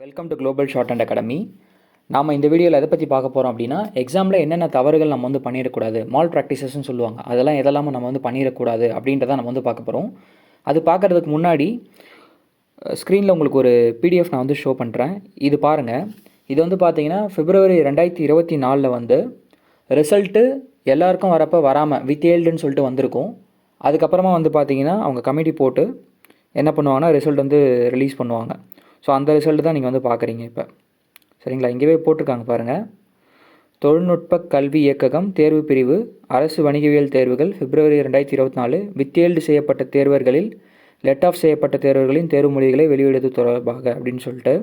Welcome to global short and academy. நாம் இந்த வீடியோவில் எதை பற்றி பார்க்க போகிறோம் அப்படின்னா, எக்ஸாமில் என்னென்ன தவறுகள் நம்ம வந்து பண்ணிடக்கூடாது, மால் ப்ராக்டிசஸ்ன்னு சொல்லுவாங்க, அதெல்லாம் எதெல்லாமல் நம்ம வந்து பண்ணிடக்கூடாது அப்படின்றத நம்ம வந்து பார்க்க போகிறோம். அது பார்க்குறதுக்கு முன்னாடி ஸ்க்ரீனில் உங்களுக்கு ஒரு பிடிஎஃப் நான் வந்து ஷோ பண்ணுறேன். இது பாருங்கள். இது வந்து பார்த்தீங்கன்னா February 2024 வந்து ரிசல்ட்டு எல்லாருக்கும் வரப்போ வராமல் வித்ஹெல்டுன்னு சொல்லிட்டு வந்திருக்கும். அதுக்கப்புறமா வந்து பார்த்தீங்கன்னா அவங்க கமிட்டி போட்டு என்ன பண்ணுவாங்கன்னா ரிசல்ட் வந்து ரிலீஸ் பண்ணுவாங்க. ஸோ அந்த ரிசல்ட் தான் நீங்கள் வந்து பார்க்குறீங்க இப்போ. சரிங்களா, இங்கேவே போட்டிருக்காங்க பாருங்கள். தொழில்நுட்ப கல்வி இயக்ககம் தேர்வு பிரிவு அரசு வணிகவியல் தேர்வுகள் February 2024 வித்ஹெல்டு செய்யப்பட்ட தேர்வர்களில் லெட் ஆஃப் செய்யப்பட்ட தேர்வர்களின் தேர்வு மொழிகளை வெளியிடுவது தொடர்பாக அப்படின்னு சொல்லிட்டு.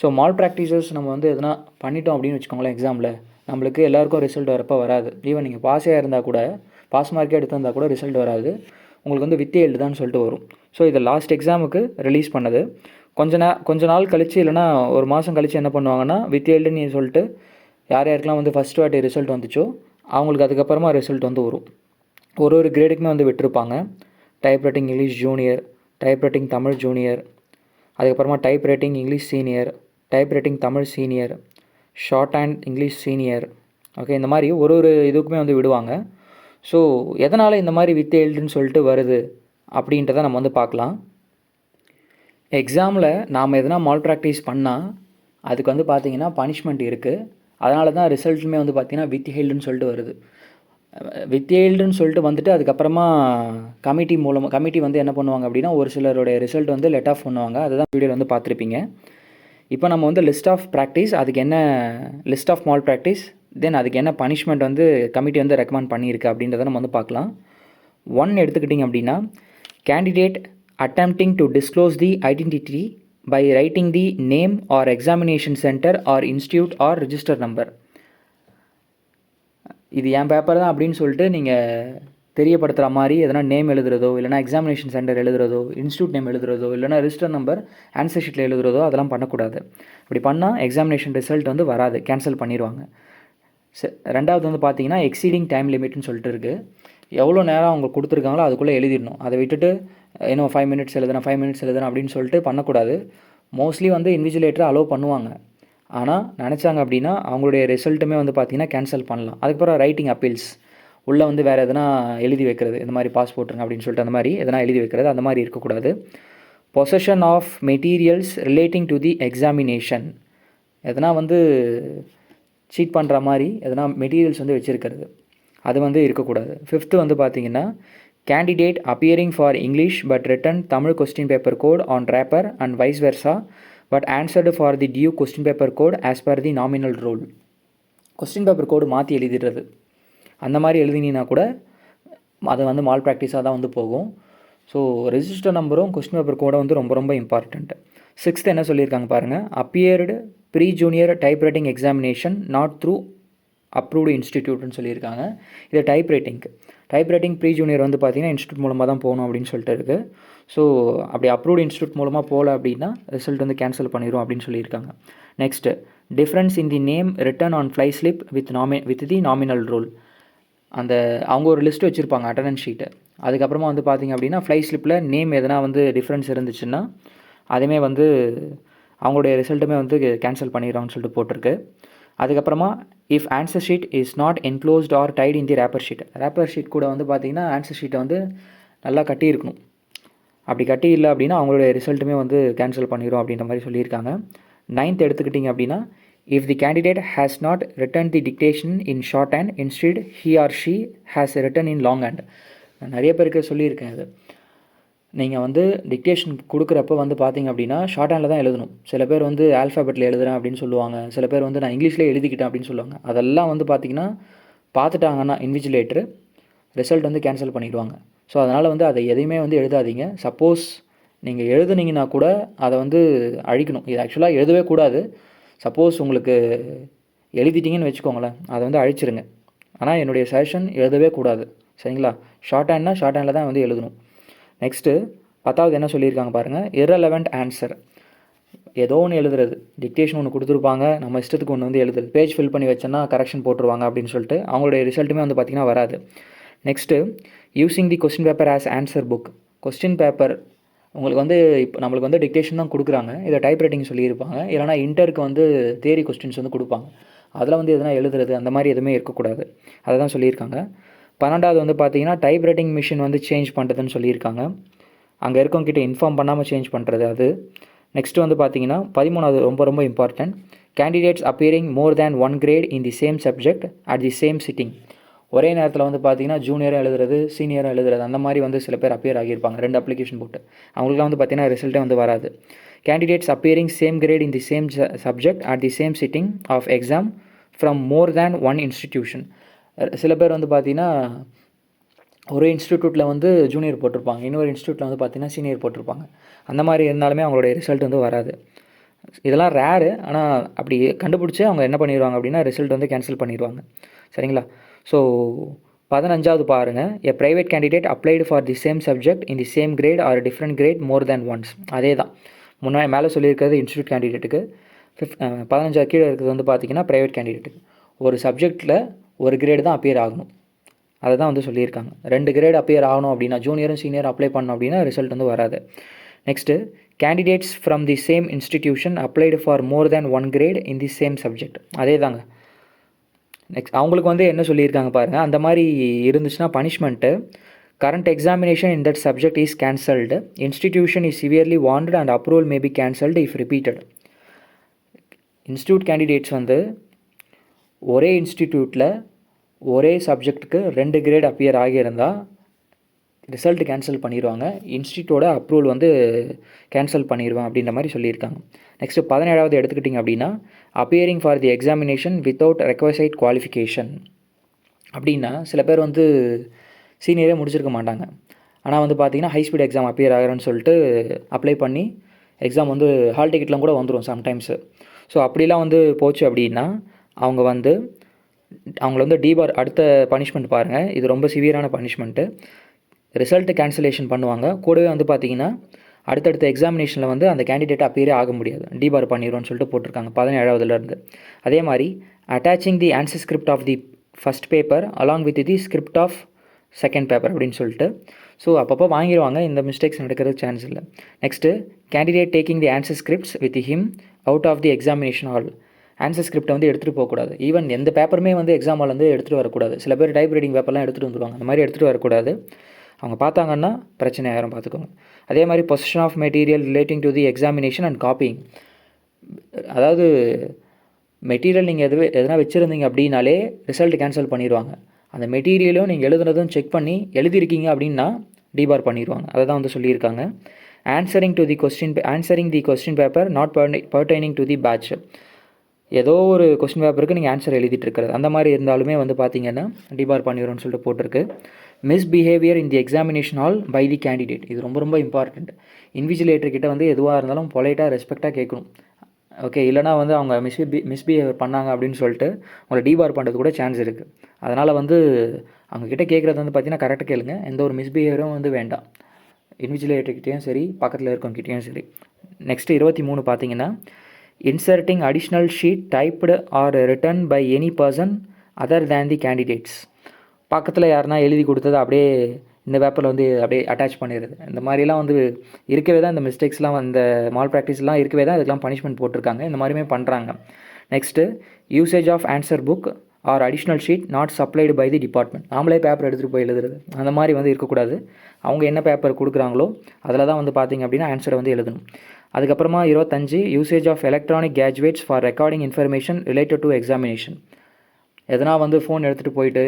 ஸோ மால் ப்ராக்டிசஸ் நம்ம வந்து எதனா பண்ணிட்டோம் அப்படின்னு வச்சுக்கோங்களேன், எக்ஸாமில் நம்மளுக்கு எல்லாேருக்கும் ரிசல்ட் வரப்போ வராது. ஈவன் நீங்கள் பாஸே இருந்தால் கூட, பாஸ் மார்க்கே எடுத்திருந்தால் கூட ரிசல்ட் வராது. உங்களுக்கு வந்து வித்ஹெல்டு தான் சொல்லிட்டு வரும். ஸோ இது லாஸ்ட் எக்ஸாமுக்கு ரிலீஸ் பண்ணது. கொஞ்ச நாள் கழித்து இல்லைனா ஒரு மாதம் கழித்து என்ன பண்ணுவாங்கன்னா, வித்ஹெல்டுன்னு சொல்லிட்டு யார் யாருக்கெல்லாம் வந்து ஃபஸ்ட் வாட்டி ரிசல்ட் வந்துச்சோ அவங்களுக்கு அதுக்கப்புறமா ரிசல்ட் வந்து வரும். ஒரு கிரேடுக்குமே வந்து விட்டுருப்பாங்க. Type writing English junior, type writing Tamil junior, அதுக்கப்புறமா type writing English senior, type writing Tamil senior, shorthand English senior. Okay, இந்த மாதிரி ஒரு இதுக்குமே வந்து விடுவாங்க. ஸோ எதனால் இந்த மாதிரி வித்ஹெல்டுன்னு சொல்லிட்டு வருது அப்படின்றத நம்ம வந்து பார்க்கலாம். எக்ஸாமில் நாம் எதனா மால் ப்ராக்டிஸ் பண்ணால் அதுக்கு வந்து பார்த்திங்கன்னா பனிஷ்மெண்ட் இருக்குது. அதனால தான் ரிசல்ட்டுமே வந்து பார்த்திங்கன்னா வித்ஹெல்டுன்னு சொல்லிட்டு வருது. வித்ஹெல்டுன்னு சொல்லிட்டு வந்துட்டு அதுக்கப்புறமா கமிட்டி வந்து என்ன பண்ணுவாங்க அப்படின்னா, ஒரு சிலருடைய ரிசல்ட் வந்து லெட் ஆஃப் பண்ணுவாங்க. அதுதான் வீடியோவில் வந்து பார்த்துருப்பீங்க. இப்போ நம்ம வந்து லிஸ்ட் ஆஃப் ப்ராக்டிஸ், அதுக்கு என்ன லிஸ்ட் ஆஃப் மால் ப்ராக்டிஸ், தென் அதுக்கு என்ன பனிஷ்மெண்ட் வந்து கமிட்டி வந்து ரெக்கமெண்ட் பண்ணியிருக்கு அப்படின்றத நம்ம வந்து பார்க்கலாம். 1 எடுத்துக்கிட்டிங்க அப்படின்னா, candidate attempting to disclose the identity by writing the name or examination center or institute or register number. இது என் பேப்பர் தான் அப்படின்னு சொல்லிட்டு நீங்கள் தெரியப்படுத்துகிற மாதிரி எதனா நேம் எழுதுறதோ, இல்லைனா எக்ஸாமினேஷன் சென்டர் எழுதுறதோ, இன்ஸ்டியூட் நேம் எழுதுறதோ, இல்லைனா ரிஜிஸ்டர் நம்பர் ஆன்சர் ஷீட்டில் எழுதுறதோ அதெல்லாம் பண்ணக்கூடாது. அப்படி பண்ணால் எக்ஸாமினேஷன் ரிசல்ட் வந்து வராது, கேன்சல் பண்ணிடுவாங்க. ரெண்டாவது வந்து பார்த்தீங்கன்னா எக்ஸீடிங் டைம் லிமிட்னு சொல்லிட்டு இருக்குது. எவ்வளோ நேரம் அவங்க கொடுத்துருக்காங்களோ அதுக்குள்ளே எழுதிடணும். அதை விட்டுட்டு இன்னும் 5 மினிட்ஸ் எழுதுறேன் அப்படின்னு சொல்லிட்டு பண்ணக்கூடாது. மோஸ்ட்லி வந்து இன்விஜிலேட்டரை அலோவ் பண்ணுவாங்க. ஆனால் நினச்சாங்க அப்படின்னா அவங்களுடைய ரிசல்ட்டுமே வந்து பார்த்திங்கன்னா கேன்சல் பண்ணலாம். அதுக்கப்புறம் ரைட்டிங் அப்பீல்ஸ் உள்ளே வந்து வேறு எதனா எழுதி வைக்கிறது, இந்த மாதிரி பாஸ் போட்டுருங்க அப்படின்னு சொல்லிட்டு அந்த மாதிரி எதனா எழுதி வைக்கிறது, அந்த மாதிரி இருக்கக்கூடாது. Possession of materials relating to the examination, எதனா வந்து சீட் பண்ணுற மாதிரி எதனா மெட்டீரியல்ஸ் வந்து வச்சுருக்கிறது, அது வந்து இருக்கக்கூடாது. 5th வந்து பார்த்திங்கன்னா, candidate appearing for English but written Tamil question paper code on wrapper and vice versa but answered for the due question paper code as per the nominal rule. Question paper code மாற்றி எழுதிடுறது, அந்த மாதிரி எழுதினீங்கன்னா கூட அது வந்து mall ப்ராக்டிஸாக தான் வந்து போகும். ஸோ ரெஜிஸ்டர் நம்பரும் கொஸ்டின் பேப்பர் கோடும் வந்து ரொம்ப ரொம்ப இம்பார்ட்டண்ட். 6th என்ன சொல்லியிருக்காங்க பாருங்கள். Appeared pre junior type writing examination not through approved இன்ஸ்டிடியூட்னு சொல்லியிருக்காங்க. இது டைப் ரைட்டிங் ப்ரீ ஜூனியர் வந்து பார்த்திங்கன்னா இன்ஸ்டியூட் மூலமாக தான் போகணும் அப்படின்னு சொல்லிட்டு இருக்குது. ஸோ அப்படி அப்ரூவ்டு இன்ஸ்டியூட் மூலமாக போகல அப்படின்னா ரிசல்ட் வந்து கேன்சல் பண்ணிடும் அப்படின்னு சொல்லியிருக்காங்க. Next, difference in the name written on fly slip with the nominal roll. அந்த அவங்க ஒரு லிஸ்ட்டு வச்சுருப்பாங்க, அட்டண்டன்ஸ் ஷீட்டு. அதுக்கப்புறமா வந்து பார்த்திங்க அப்படின்னா ஃப்ளை ஸ்லிப்பில் நேம் எதனா வந்து டிஃப்ரென்ஸ் இருந்துச்சுன்னா அதுவுமே வந்து அவங்களுடைய ரிசல்ட்டுமே வந்து கேன்சல் பண்ணிடுறாங்கன்னு சொல்லிட்டு போட்டிருக்கு. அதுக்கப்புறமா if answer sheet is not enclosed or tied in the wrapper sheet கூட வந்து பார்த்திங்கன்னா ஆன்சர் ஷீட்டை வந்து நல்லா கட்டியிருக்கணும். அப்படி கட்டி இல்லை அப்படின்னா அவங்களுடைய ரிசல்ட்டுமே வந்து கேன்சல் பண்ணிடும் அப்படின்ற மாதிரி சொல்லியிருக்காங்க. 9th எடுத்துக்கிட்டிங்க அப்படின்னா, if the candidate has not return the dictation in short hand instead he or she has written in long hand. நான் நிறைய பேருக்கு சொல்லியிருக்கேன் அது. நீங்கள் வந்து டிக்டேஷன் கொடுக்குறப்ப வந்து பார்த்திங்க அப்படின்னா ஷார்ட் ஹேண்டில் தான் எழுதணும். சில பேர் வந்து ஆல்ஃபாபெட்டில் எழுதுகிறேன் அப்படின்னு சொல்லுவாங்க. சில பேர் வந்து நான் இங்கிலீஷ்லேயே எழுதிக்கிட்டேன் அப்படின்னு சொல்லுவாங்க. அதெல்லாம் வந்து பார்த்திங்கன்னா பார்த்துட்டாங்கன்னா இன்விஜிலேட்டர் ரிசல்ட் வந்து கேன்சல் பண்ணிடுவாங்க. ஸோ அதனால் வந்து அதை எதையுமே வந்து எழுதாதீங்க. சப்போஸ் நீங்கள் எழுதுனீங்கன்னா கூட அதை வந்து அழிக்கணும். இது ஆக்சுவலாக எழுதவே கூடாது. சப்போஸ் உங்களுக்கு எழுதிட்டிங்கன்னு வச்சுக்கோங்களேன், அதை வந்து அழிச்சிருங்க. ஆனால் என்னுடைய சஜஷன் எழுதவே கூடாது. சரிங்களா? ஷார்ட் ஹேண்டில் தான் வந்து எழுதணும். நெக்ஸ்ட்டு 10th என்ன சொல்லியிருக்காங்க பாருங்கள். இரலவெண்ட் ஆன்சர், ஏதோ ஒன்று எழுதுறது. டிக்டேஷன் ஒன்று கொடுத்துருப்பாங்க, நம்ம இஷ்டத்துக்கு ஒன்று வந்து எழுதுறது. பேஜ் ஃபில் பண்ணி வச்சோன்னா கரெக்ஷன் போட்டுருவாங்க அப்படின்னு சொல்லிட்டு அவங்களுடைய ரிசல்ட்டுமே வந்து பார்த்திங்கன்னா வராது. Next, using the question paper as answer book, question paper உங்களுக்கு வந்து இப்போ நம்மளுக்கு வந்து டிக்டேஷன் தான் கொடுக்குறாங்க, இதை டைப் ரைட்டிங் சொல்லியிருப்பாங்க. இல்லைனா இன்டருக்கு வந்து தியரி கொஸ்டின்ஸ் வந்து கொடுப்பாங்க. அதில் வந்து எதனா எழுதுறது அந்த மாதிரி எதுவுமே இருக்கக்கூடாது. அதை தான் சொல்லியிருக்காங்க. 12வது வந்து பார்த்தீங்கன்னா டைப் ரைட்டிங் மிஷின் வந்து சேஞ்ச் பண்ணுறதுன்னு சொல்லியிருக்காங்க. அங்கே இருக்கவங்ககிட்ட இன்ஃபார்ம் பண்ணாமல் சேஞ்ச் பண்ணுறது அது. நெக்ஸ்ட்டு வந்து பார்த்தீங்கன்னா 13வது ரொம்ப ரொம்ப important, candidates appearing more than 1 grade in the same subject at the same sitting. ஒரே நேரத்தில் வந்து பார்த்தீங்கன்னா ஜூனியரும் எழுதுறது, சீனியரும் எழுதுறது அந்த மாதிரி வந்து சில பேர் அப்பியர் ஆகியிருப்பாங்க 2 அப்ளிகேஷன் போட்டு. அவங்களுக்குலாம் வந்து பார்த்தீங்கன்னா ரிசல்ட்டே வந்து வராது. Candidates appearing same grade in the same subject at the same sitting of exam from more than 1 institution. சில பேர் வந்து பார்த்தீங்கன்னா ஒரு இன்ஸ்டியூட்டில் வந்து ஜூனியர் போட்டிருப்பாங்க, இன்னொரு இன்ஸ்டியூட்டில் வந்து பார்த்தீங்கன்னா சீனியர் போட்டிருப்பாங்க. அந்த மாதிரி இருந்தாலுமே அவங்களுடைய ரிசல்ட் வந்து வராது. இதெல்லாம் ரேரு. ஆனால் அப்படி கண்டுபிடிச்சி அவங்க என்ன பண்ணிடுவாங்க அப்படின்னா ரிசல்ட் வந்து கேன்சல் பண்ணிடுவாங்க. சரிங்களா? ஸோ 15வது பாருங்கள், a private candidate applied for the same subject in the same grade or different grade more than once. அதே தான் முன்னாடி மேலே சொல்லியிருக்கிறது இன்ஸ்டியூட் கேண்டிடேட்டுக்கு. 15 கீழே இருக்கிறது வந்து பார்த்திங்கன்னா ப்ரைவேட் கேண்டிடேட்டுக்கு. ஒரு சப்ஜெக்டில் ஒரு கிரேடு தான் அப்பியர் ஆகணும். அதை தான் வந்து சொல்லியிருக்காங்க. 2 கிரேட் அப்பியர் ஆகணும் அப்படின்னா ஜூனியரும் சீனியரும் அப்ளை பண்ணணும் அப்படின்னா ரிசல்ட் வந்து வராது. Next, candidates from the same institution applied for more than 1 grade in the same subject. அதே தாங்க. நெக்ஸ்ட் அவங்களுக்கு வந்து என்ன சொல்லியிருக்காங்க பாருங்கள், அந்த மாதிரி இருந்துச்சுன்னா punishment, current examination in that subject is cancelled, institution is severely warned and approval may be cancelled if repeated. Institute candidates வந்து ஒரே இன்ஸ்டிடியூட்டில் ஒரே சப்ஜெக்ட்டுக்கு 2 கிரேட் அப்பியர் ஆகியிருந்தால் ரிசல்ட் கேன்சல் பண்ணிடுவாங்க, இன்ஸ்டியூட்டோட அப்ரூவல் வந்து கேன்சல் பண்ணிடுவேன் அப்படின்ற மாதிரி சொல்லியிருக்காங்க. நெக்ஸ்ட்டு 17வது எடுத்துக்கிட்டிங்க அப்படின்னா, appearing for the examination without requisite qualification. அப்படின்னா சில பேர் வந்து சீனியரே முடிச்சிருக்க மாட்டாங்க, ஆனால் வந்து பார்த்திங்கன்னா ஹை ஸ்பீட் எக்ஸாம் அப்பியர் ஆகிறேன்னு சொல்லிட்டு அப்ளை பண்ணி எக்ஸாம் வந்து ஹால் டிக்கெட்லாம் கூட வந்துடும் சம்டைம்ஸு. ஸோ அப்படிலாம் வந்து போச்சு அப்படின்னா அவங்க வந்து அவங்கள வந்து டிபார் அடுத்த பனிஷ்மெண்ட் பாருங்கள், இது ரொம்ப சிவியரான பனிஷ்மெண்ட்டு. ரிசல்ட்டு கேன்சலேஷன் பண்ணுவாங்க, கூடவே வந்து பார்த்திங்கன்னா அடுத்தடுத்த எக்ஸாமினேஷனில் வந்து அந்த கேண்டிடேட் அப்பியரே ஆக முடியாது, டிபார் பண்ணிடுவோன்னு சொல்லிட்டு போட்டிருக்காங்க 17வதுலேருந்து. அதே மாதிரி attaching the answer script of the first paper along with the script of second paper அப்படின்னு சொல்லிட்டு. ஸோ அப்பப்போ வாங்கிடுவாங்க, இந்த மிஸ்டேக்ஸ் நடக்கிறதுக்கு சான்ஸ் இல்லை. Next, candidate taking the answer scripts with him out of the examination hall. Answer ஸ்கிரிப்டை வந்து எடுத்துகிட்டு போகக்கூடாது. ஈவன் எந்த பேப்பருமே வந்து எக்ஸாம் ஹால் வந்து எடுத்துகிட்டு வரக்கூடாது. சில பேர் டைப் ரைட்டிங் பேப்பர்லாம் எடுத்துகிட்டு வந்துடுவாங்க, அந்த மாதிரி எடுத்துகிட்டு வரக்கூடாது. அவங்க பார்த்தாங்கன்னா பிரச்சனை ஆயிரும், பார்த்துக்கோங்க. அதே மாதிரி position of material relating to the examination and copying. அதாவது மெட்டீரியல் நீங்கள் எதனா வச்சுருந்தீங்க அப்படின்னாலே ரிசல்ட் கேன்சல் பண்ணிடுவாங்க. அந்த மெட்டீரியலும் நீங்கள் எழுதுனதும் செக் பண்ணி எழுதியிருக்கீங்க அப்படின்னா டிபார் பண்ணிடுவாங்க. அதை தான் வந்து சொல்லியிருக்காங்க. Answering the question paper not pertaining to the batch. ஏதோ ஒரு கொஸ்டின் பேப்பருக்கு நீங்கள் ஆன்சர் எழுதிட்டு இருக்கிறது அந்த மாதிரி இருந்தாலுமே வந்து பார்த்தீங்கன்னா டிபார் பண்ணிடும்னு சொல்லிட்டு போட்டிருக்கு. Misbehaviour in the examination hall by the candidate. இது ரொம்ப ரொம்ப இம்பார்ட்டண்ட். இன்விஜிலேட்டர்கிட்ட வந்து எதுவாக இருந்தாலும் பொலைட்டாக ரெஸ்பெக்டாக கேட்கணும். ஓகே, இல்லைனா வந்து அவங்க மிஸ்பிஹேவியர் பண்ணாங்க அப்படின்னு சொல்லிட்டு உங்களை டிபார் பண்ணுறது கூட சான்ஸ் இருக்குது. அதனால் வந்து அவங்கக்கிட்ட கேட்குறது வந்து பார்த்தீங்கன்னா கரெக்டாக கேளுங்க, எந்த ஒரு மிஸ்பிஹேவியரும் வந்து வேண்டாம், இன்விஜிலேட்டர்கிட்டையும் சரி பக்கத்தில் இருக்கவங்ககிட்டையும் சரி. நெக்ஸ்ட்டு 23 பார்த்தீங்கன்னா, inserting additional sheet typed or written by any person other than the candidates. பக்கத்தில் யாருன்னா எழுதி கொடுத்தது அப்படியே இந்த பேப்பரில் வந்து அப்படியே அட்டாச் பண்ணிடுறது. இந்த மாதிரிலாம் வந்து இருக்கவே தான் இந்த மிஸ்டேக்ஸ்லாம், இந்த மால் ப்ராக்டிஸ்லாம் இருக்கவே தான் இதுக்கெலாம் பனிஷ்மெண்ட் போட்டிருக்காங்க. இந்த மாதிரியுமே பண்ணுறாங்க. Next, usage of answer book or additional sheet not supplied by the department. நாமளே பேப்பர் எடுத்துகிட்டு போய் எழுதுறது அந்த மாதிரி வந்து இருக்கக்கூடாது. அவங்க என்ன பேப்பர் கொடுக்குறாங்களோ அதில் தான் வந்து பார்த்திங்க அப்படின்னா ஆன்சரை வந்து எழுதணும். அதுக்கப்புறமா 25, usage of electronic gadgets for recording information related to examination. எதனா வந்து ஃபோன் எடுத்துகிட்டு போயிட்டு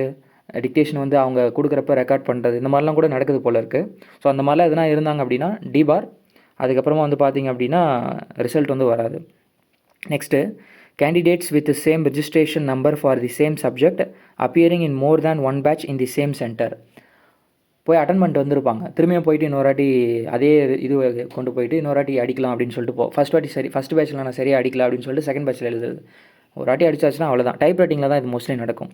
டிக்டேஷன் வந்து அவங்க கொடுக்குறப்ப ரெக்கார்ட் பண்ணுறது, இந்த மாதிரிலாம் கூட நடக்குது போல் இருக்குது. ஸோ அந்த மாதிரிலாம் எதனா இருந்தாங்க அப்படின்னா டிபார். அதுக்கப்புறமா வந்து பார்த்திங்க அப்படின்னா ரிசல்ட் வந்து வராது. Next, candidates with same registration number for the same subject appearing in more than 1 batch in the same centre. போய் அட்டன் பண்ணிட்டு வந்திருப்பாங்க, திரும்பியும் போயிட்டு இன்னொரு வாட்டி அதே இது கொண்டு போயிட்டு இன்னொரு வாட்டி அடிக்கலாம் அப்படின்னு சொல்லிட்டு ஃபஸ்ட் பேட்சில் நான் சரியாக அடிக்கலாம் அப்படின்னு சொல்லிட்டு செகண்ட் பேட்சில் எழுதுறது. ஒரு வாட்டி அடிச்சாச்சுன்னா அவ்வளோதான். டைப் ரைட்டிங்கில் தான் இது மோஸ்ட்லி நடக்கும்.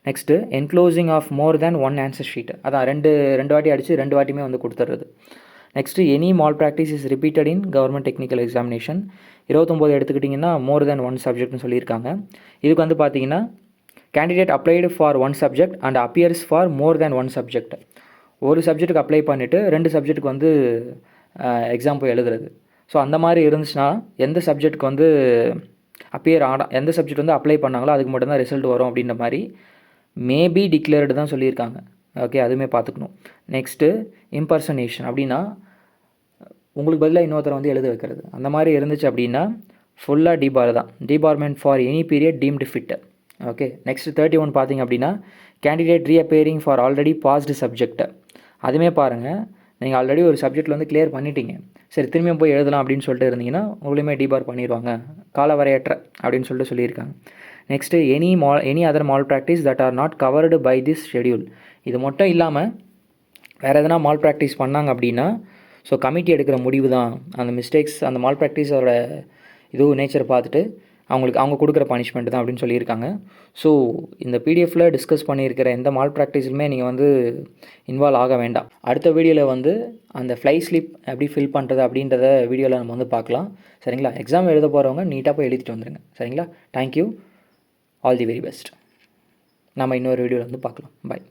Next, enclosing of more than 1 answer sheet. அதான் ரெண்டு வாட்டி அடித்து 2 வாட்டியுமே வந்து கொடுத்துட்றது. Next, any malpractice is repeated in government technical examination. 29 எடுத்துக்கிட்டிங்கன்னா மோர் தேன் 1 சப்ஜெக்ட்னு சொல்லியிருக்காங்க. இதுக்கு வந்து பார்த்தீங்கன்னா candidate applied for 1 subject and appears for more than 1 subject. ஒரு சப்ஜெக்ட்டுக்கு அப்ளை பண்ணிவிட்டு 2 சப்ஜெக்ட்டுக்கு வந்து எக்ஸாம் போய் எழுதுறது. ஸோ அந்த மாதிரி இருந்துச்சுன்னா எந்த சப்ஜெக்ட்டுக்கு வந்து எந்த சப்ஜெக்ட் வந்து அப்ளை பண்ணாங்களோ அதுக்கு மட்டும்தான் ரிசல்ட் வரும் அப்படின்ற மாதிரி மேபி டிக்ளேர்டு தான் சொல்லியிருக்காங்க. ஓகே, அதுவுமே பார்த்துக்கணும். நெக்ஸ்ட்டு இம்பர்சனேஷன் அப்படின்னா உங்களுக்கு பதிலாக இன்னொருத்தரை வந்து எழுத வைக்கிறது. அந்த மாதிரி இருந்துச்சு அப்படின்னா ஃபுல்லாக டிபார் தான். Debarment for any period deemed fit. Okay, next 31 பார்த்தீங்க அப்படின்னா candidate reappearing for already passed subject. அதுவுமே பாருங்கள், நீங்கள் ஆல்ரெடி ஒரு சப்ஜெக்டில் வந்து கிளியர் பண்ணிட்டீங்க, சரி திரும்பியும் போய் எழுதலாம் அப்படின்னு சொல்லிட்டு இருந்தீங்கன்னா உங்களையுமே டிபார் பண்ணிடுவாங்க, காலவரையற்ற அப்படின்னு சொல்லிட்டு சொல்லியிருக்காங்க. Next any other malpractice that are not covered by this schedule. இது மட்டும் இல்லாமல் வேறு எதனா மால் ப்ராக்டிஸ் பண்ணாங்க அப்படின்னா ஸோ கமிட்டி எடுக்கிற முடிவு தான் அந்த மிஸ்டேக்ஸ், அந்த மால் ப்ராக்டிஸோட நேச்சர் பார்த்துட்டு அவங்க கொடுக்குற பனிஷ்மெண்ட் தான் அப்படின்னு சொல்லியிருக்காங்க. ஸோ இந்த பிடிஎஃப்பில் டிஸ்கஸ் பண்ணியிருக்கிற எந்த மால் ப்ராக்டிஸுமே நீங்கள் வந்து இன்வால்வ் ஆக வேண்டாம். அடுத்த வீடியோவில் வந்து அந்த ஃப்ளை ஸ்லிப் எப்படி ஃபில் பண்ணுறது அப்படின்றத வீடியோவில் நம்ம வந்து பார்க்கலாம். சரிங்களா? எக்ஸாம் எழுத போகிறவங்க நீட்டாக போய் எழுதிட்டு வந்துடுங்க. சரிங்களா? Thank you, all the very best. நம்ம இன்னொரு வீடியோவில் வந்து பார்க்கலாம். பாய்.